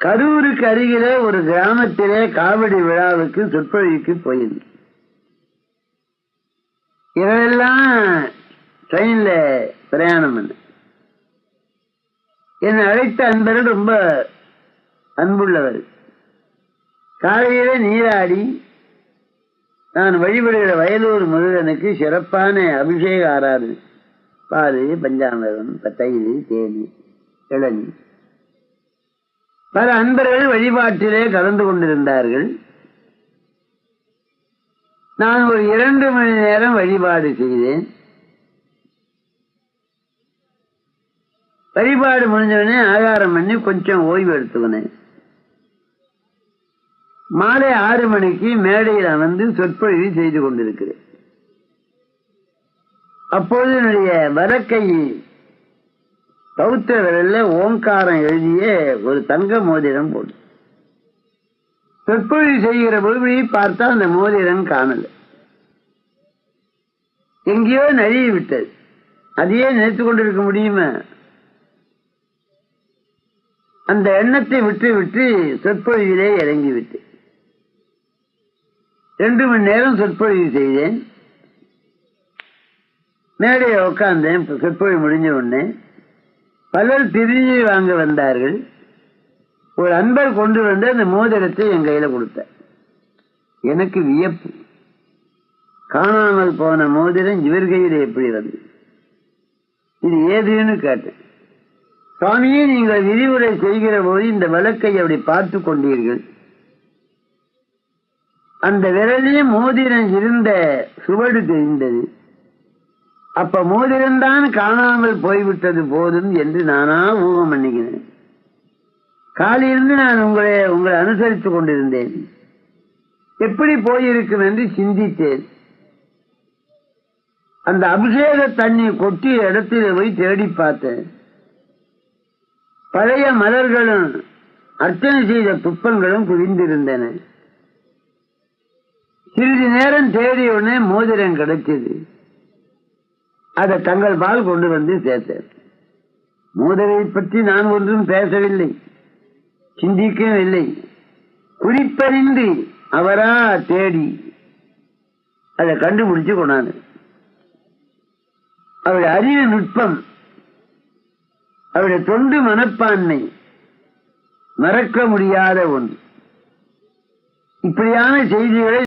கரூருக்கு அருகிலே ஒரு கிராமத்திலே காவடி விழாவுக்கு சொற்பொழிவுக்கு போயிருந்தேன். இதெல்லாம் ட்ரெயின்ல பிரயாணம் பண்ண என்னை அழைத்த அன்பர்கள் ரொம்ப அன்புள்ளவர். காலையில நீராடி நான் வழிபடுகிற வயலூர் முருகனுக்கு சிறப்பான அபிஷேக ஆராதனை, பால், பஞ்சாமிரம், தயிர், தேனி, இளநீ. பல அன்பர்கள் வழிபாட்டிலே கலந்து கொண்டிருந்தார்கள். நான் ஒரு 2 மணி நேரம் வழிபாடு செய்தேன். வழிபாடு முடிஞ்சவனே ஆகாரம் பண்ணி கொஞ்சம் ஓய்வு எடுத்துக்கினேன். மாலை 6 மணிக்கு மேடையில் அமர்ந்து சொற்பொழிவு செய்து கொண்டிருக்கிறேன். அப்போது என்னுடைய வலக்கை பௌத்த விரல்ல ஓங்காரம் எழுதிய ஒரு தங்க மோதிரம் போட்டு சொற்பொழிவு செய்கிற பொழுது பார்த்தா அந்த மோதிரம் காணல, எங்கேயோ நழுவி விட்டது. அதையே நினைத்துக் கொண்டிருக்க முடியுமா? அந்த எண்ணத்தை விட்டு விட்டு சொற்பொழிவிலே இறங்கிவிட்டு 2 மணி நேரம் சொற்பொழிவு செய்தேன். மேடையை உட்கார்ந்தேன். சொற்பொழிவு முடிஞ்ச உடனே பலர் திரும்பி வாங்க வந்தார்கள். ஒரு அன்பர் கொண்டு வந்து அந்த மோதிரத்தை என் கையில கொடுத்தார். எனக்கு வியப்பு. காணாமல் போன மோதிரம் இவர் கையில எப்படி வந்து? இது ஏதுன்னு கேட்டேன். சுவாமியே, நீங்கள் விரிவுரை செய்கிற போது இந்த வழக்கை அப்படி பார்த்து கொண்டீர்கள். அந்த விரலிலே மோதிரம் இருந்த சுவடு தெரிந்தது. அப்ப மோதிரம்தான் காணாமல் போய்விட்டது போதும் என்று நானா ஊகம் பண்ணிக்கிறேன். காலையிலிருந்து நான் உங்களை அனுசரித்துக் கொண்டிருந்தேன். எப்படி போயிருக்கும் என்று சிந்தித்தேன். அந்த அபிஷேக தண்ணி கொட்டிய இடத்திலே போய் தேடி பார்த்தேன். பழைய மலர்களும் அர்ச்சனை செய்த புஷ்பங்களும் குவிந்திருந்தன. சிறிது நேரம் தேடிய உடனே மோதிரம் கிடைச்சது. அதை தங்கள் பால் கொண்டு வந்து சேர்த்தேன். மோதிரை பற்றி நான் ஒன்றும் பேசவில்லை, சிந்திக்கவில்லை. குறிப்பறிந்து அவரா தேடி அதை கண்டுபிடிச்சு கொண்டாந்து அவருடைய அறிவு நுட்பம், அவருடைய தொண்டு மனப்பான்மை மறக்க முடியாத ஒன்று. இப்படியான செய்திகளை